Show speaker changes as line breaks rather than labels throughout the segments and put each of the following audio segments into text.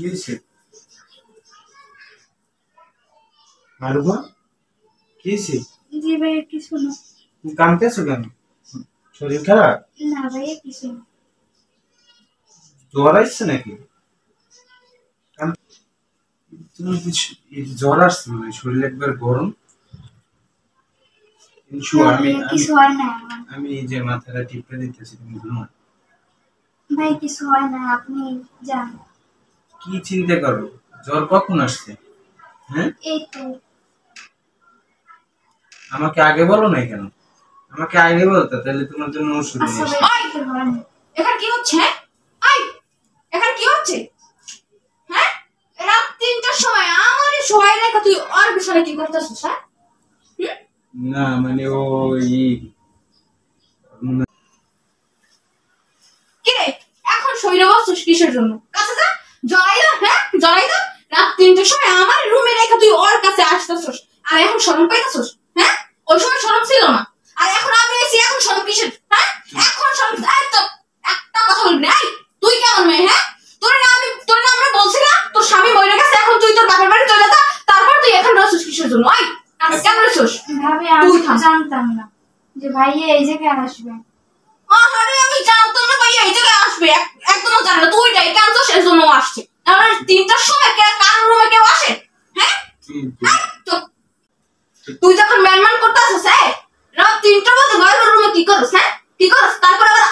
কিছে মারুবা কিছে
জি ভাই কিছু না
কাঁদতেছো কেন শরীর খারাপ
না ভাই কিছু না
জ্বর আসছে নাকি তুমি জ্বর আসছে মানে শরীর একবার গরম
কিছু হয় না
আমি এই যে মাথাটা টিপে দিতেছি তুমি ঘুমা
ভাই কিছু হয় না আপনি যান
কি চিন্তা করো জ্বর কখন আসছে হ্যাঁ
এই তো
আমাকে আগে বলো না কেন আমাকে আগে বলতে তাহলে তোমার জন্য ওষুধ নিয়ে আসি
এখানে কি হচ্ছে আই এখানে কি হচ্ছে হ্যাঁ রাত 3টার সময় আমার শোয়াই রেখে তুই আর বিছানায় কি করতেছিস হ্যাঁ
না মানে ওই
কি রে এখন শরীরে বসছিস কিসের জন্য কাছে যা জড়াই দা হ্যাঁ জড়াই দা রাত 3টার সময় আমার রুমে রেখে তুই ওর কাছে আসতেছিস আর এখন শরম পাইতেছিস হ্যাঁ ওই সময় শরম ছিল না আর এখন আমি এসে এখন শরম কিসের হ্যাঁ এখন শরম একদম একটা কথা বলবি না তুই কেমন মেয়ে হ্যাঁ তোর না আমরা বলছিলাম তোর স্বামী মরে গেছে এখন তুই তোর বাপের বাড়ি চলে যা তারপর তুই এখন রসুস কিসের জন্য আই কেন রসুস
ভাবি আমি জানতাম না যে ভাইয়া এই জায়গায় আসবে
আরে আমি জানতাম না ভাইয়া এই জায়গায় আসবে একদম জানি না তুই যাই কেন তো সেই জন্য আসছে তাহলে 3টার সময় কার রুমে কেউ আসে হ্যাঁ তুই যখন ম্যানমান করতে আসছিস রাত 3টা বাজে বাইরের রুমে কি করছিস হ্যাঁ কি করছিস তারপর আবার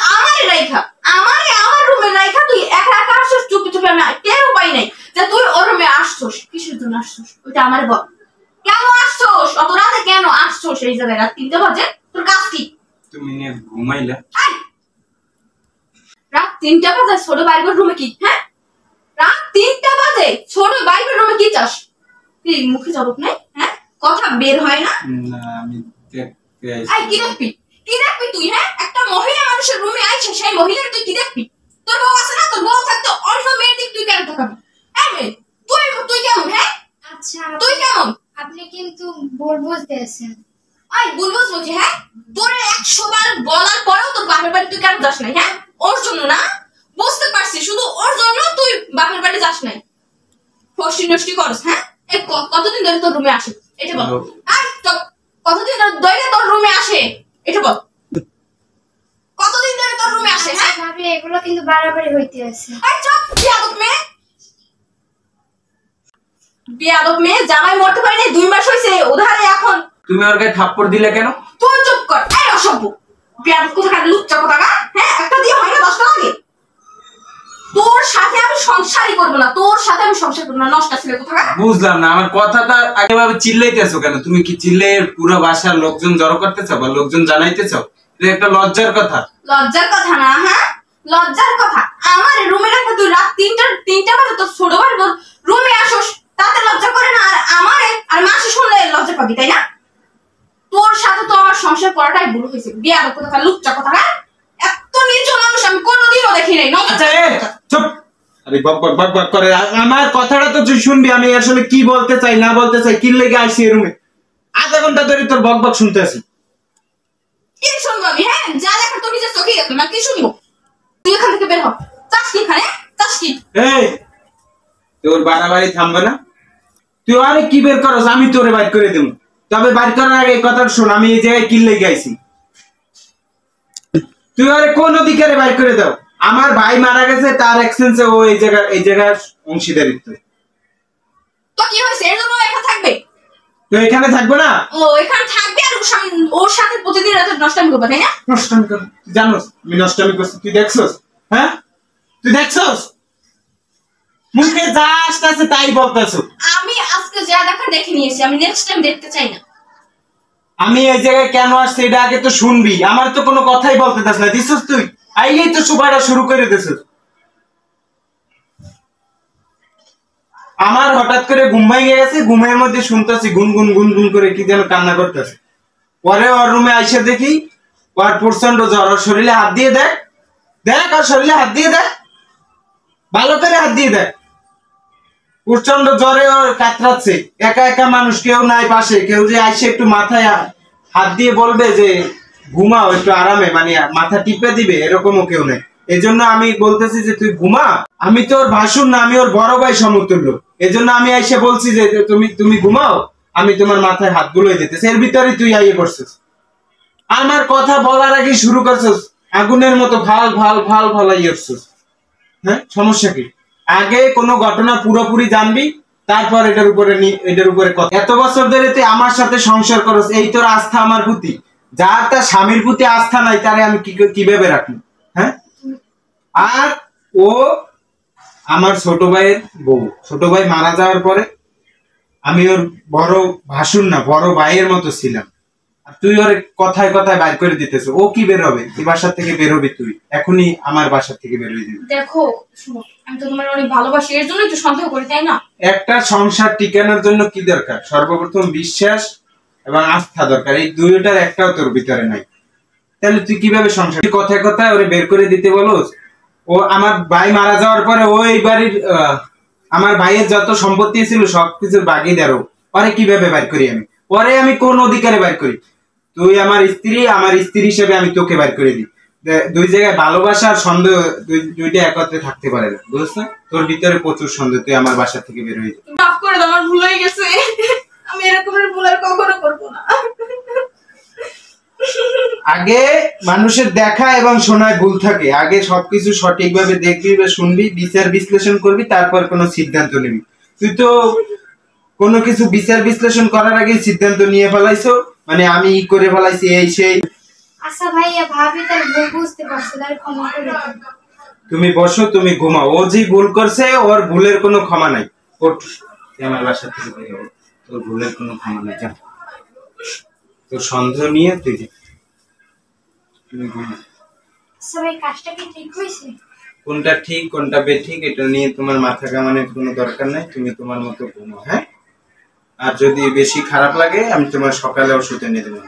আমার রুমে রাইখা তুই একা একা আসছিস চুপি চুপি না কেউ পাই নাই যে তুই ওর রুমে আসছিস কিসের জন্য আসছিস ওইটা আমারে বল কেন আসছিস অত রাতে কেন আসছিস এই জায়গায় রাত 3টা বাজে তোর কাজ কি
তুমি নিয়ে ঘুমাইলা
রাত 3টা বাজে ছোট বাইরের রুমে কি হ্যাঁ রাত 3টা বাজে ছোট বাইরের রুমে কি চাস কি মুখে জবাব নাই হ্যাঁ কথা বের হয় না
না আমি দেখতে আইছি
আই কি দেখবি তুই হ্যাঁ একটা মহিলা মানুষের রুমে আইছে সেই মহিলার তুই কি দেখবি তোর বউ আছে না তোর বউ থাকতে অন্য মেয়ের দিক তুই কেন তাকাবি এই মেয়ে তুই কেমন হ্যাঁ
আচ্ছা
তুই কেমন
আপনি কিন্তু ভুল বুঝতেছেন
আই বুলবুল বলছি হ্যাঁ তোর 100 বার বলার পরেও তোর বাপের বাড়ি তুই কেন যাস নাই হ্যাঁ ওর জন্য না বুঝতে পারছি শুধু ওর জন্য তুই বাপের বাড়ি যাস নাই ফষ্টি নষ্টি করস হ্যাঁ এই কতদিন ধরে তোর রুমে আসে এটা বল আর কতদিন ধরে তোর রুমে আসে এটা বল কতদিন ধরে তোর রুমে আসে হ্যাঁ
ভাবি এগুলো কিন্তু বাড়াবাড়ি হইতে আছে
এই চুপ বিয়াদব মেয়ে জামাই মরতে পারি নাই 2 মাস হইছে ওধারে এখন
তুমি ওর গায়ে থাপ্পড় দিলে কেন
তুই চুপ কর এই অসভ্য বিয়াদব কোথাকার লুচ্চা কোথাকার হ্যাঁ একটা দিয়ে হয় না 10 টাকা লাগে তোর সাথে আমি সংসারই করব না তোর সাথে আমি সংসার করব না নষ্ট ছেলে কোথাকার
বুঝলাম না আমার কথাটা আগেভাবে চিল্লাইতেছো কেন তুমি কি চিল্লে পুরো বাসার লোকজন জড়ো করতেছো বা লোকজন জানাইতেছো এটা একটা লজ্জার কথা
না হ্যাঁ লজ্জার কথা আমার রুমে রাখা তুই রাত 3টা বাজে তোর ছোট ভাই রুমে আসোস তাতে লজ্জা করে না আর আমারে আর মাসে শুনলে লজ্জা পাবি তাই না তোর সাথে তো আমার সংসার করাটাই ভুল হয়েছে বিয়ার কোথাকার লুচ্চা কোথাকার এত নিচু মানুষ আমি কোনোদিনও দেখি নাই
আচ্ছা চুপ আরে বক করে আমার কথাটা তো তুই শুনবি আমি আসলে কি বলতে চাই না বলতে চাই কি লেগে আইছি এই রুমে আধা ঘন্টা ধরে তোর বক শুনতে আছি
কি শুনবো আমি হ্যাঁ যা দেখা তো নিজের চোখেই দেখো না কি শুনবো তুই এখান থেকে বের হ চাস কি খানে চাস কি
এই তোর বাড়াবাড়ি থামবে না তুই আরে কি বের করস আমি তোরে বাইর করে দেব তবে বাইর করার আগে এই কথাটা শোন আমি এই জায়গায় কি লেগে আইছি তুই আরে কোন অধিকারে বাইর করে দাও আমার ভাই মারা গেছে তার এক্সেন্সে ও এই জায়গার অংশীদারিত্ব
তো কি হইছে এর জন্য একা থাকবে
তো এখানে থাকবে না
ও এখানে থাকবে আর ওর সাথে প্রতিদিন রাতে নষ্টামি করবে তাই না
নষ্টামি কর জানোস আমি নষ্টামি করছি তুই দেখছস হ্যাঁ তুই দেখছস মুখে যা আসছে তাই বলতেছো
আমি আজকে যা দেখা দেখে নিয়েছি আমি নেক্সট টাইম দেখতে চাই না
আমি এই জায়গায় কেন আসছি এটা আগে তো শুনবি আমার তো কোনো কথাই বলতে চাস না দিছস তুই আইলেই তো সুবাইটা শুরু করে দিছস আমার হঠাৎ করে ঘুম ভেঙে গেছে ঘুমের মধ্যে শুনতেছি গুনগুন করে কি যেন কান্না করতেছে পরে ওর রুমে আইসা দেখি ওর প্রচন্ড জ্বর ওর শরীরে হাত দিয়ে দেখ আর শরীরে হাত দিয়ে দেখ ভালো করে হাত দিয়ে দেখ প্রচন্ড জ্বরে ওর কাতরাচ্ছে একা একা মানুষ কেউ নাই পাশে কেউ যে আইসে একটু মাথায় হাত দিয়ে বলবে যে ঘুমাও একটু আরামে মানে মাথা টিপে দিবে এরকমও কেউ নেই এজন্য আমি বলতেছি যে তুই ঘুমা আমি তোর ভাসুর না, আমি ওর বড় ভাই সমতুল্য। এজন্য আমি এসে বলছি যে তুমি ঘুমাও, আমি তোমার মাথায় হাত বুলোই দিতেছি, এর ভিতরে তুই আইয়ে পড়ছিস। আমার কথা বলার আগে শুরু করছিস আগুনের মতো ভাল ভাল ভাল ভালাই করছিস। হ্যাঁ, সমস্যা কি? আগে কোনো ঘটনা পুরোপুরি জানবি, তারপর এটার উপরে কথা। এত বছর ধরে তুই আমার সাথে সংসার করস, এই তোর আস্থা আমার প্রতি। যার তার স্বামীর প্রতি আস্থা নাই, তারে আমি কিভাবে রাখবো? হ্যাঁ, আর ও আমার ছোট ভাইয়ের বউ। ছোট ভাই মারা যাওয়ার পরে আমি ওর বড় ভাসুর না, বড় ভাইয়ের মতো ছিলাম। আর তুই ওর কথায় কথায় বাইর করে দিতেছ। ও কি বের হবে? এই বাসা থেকে বের হবি তুই, এখনই আমার বাসা থেকে বের হয়ে দিবি।
দেখো শুনো, আমি তো তোমার অনেক ভালোবাসি, এর জন্যই তো সন্দেহ করি, তাই না?
একটা সংসার টিকানোর জন্য কি দরকার? সর্বপ্রথম বিশ্বাস এবং আস্থা দরকার। এই দুইটার একটাও তোর ভিতরে নাই, তাহলে তুই কিভাবে সংসার? কথায় কথায় ওরে বের করে দিতে বলোস। ও আমার ভাই মারা যাওয়ার পরে ওই বাড়ির আমার ভাইয়ের যত সম্পত্তি ছিল সবকিছুর বাগি দেরো। পরে কিভাবে বাইর করি আমি? পরে আমি কোন অধিকারে বাইর করি? তুই আমার স্ত্রী, আমার স্ত্রী হিসেবে আমি তোকে বাইর করে দিই। দুই জায়গায় ভালোবাসা আর সন্দেহ দুইটা একত্রে থাকতে পারে না, বুঝছ না? তোর ভিতরে প্রচুর সন্দেহ, তুই আমার বাসা থেকে বের হয়ে যা।
মাফ করে দাও, আমার ভুল হয়ে গেছে। আমি এরকমের ভুল আর কখনো করবো না।
আগে মানুষের দেখা এবং শোনায় ভুল থাকে। আগে সবকিছু সঠিকভাবে দেখবি বা শুনবি, বিচার বিশ্লেষণ করবি, তারপর কোনো সিদ্ধান্ত নিবি। তুই তো কোনো কিছু বিচার বিশ্লেষণ করার আগে সিদ্ধান্ত নিয়ে ফেলাইছো, মানে আমি করে ফেলাইছি এই সেই।
আচ্ছা ভাইয়া, ভাবি তার ভুল বুঝতে পারছে, তার ক্ষমা করে দেন।
তুমি বসো, তুমি ঘুমাও। ও যে ভুল করছে, ওর ভুলের কোনো ক্ষমা নাই। ওঠ, তুই আমার বাসা থেকে বের হ। তোর ভুলের কোনো ক্ষমা নাই, যা। তোর সন্দেহ নিয়ে তুই যা। তুমি ঘুমাও।
আচ্ছা ভাই, কাজটা কি ঠিক হয়েছে?
কোনটা ঠিক কোনটা বেঠিক এটা নিয়ে তোমার মাথা কামানোর কোনো দরকার নাই। তুমি তোমার মতো ঘুমাও, হ্যাঁ? আর যদি বেশি খারাপ লাগে আমি তোমার সকালে ওষুধ এনে দেবো।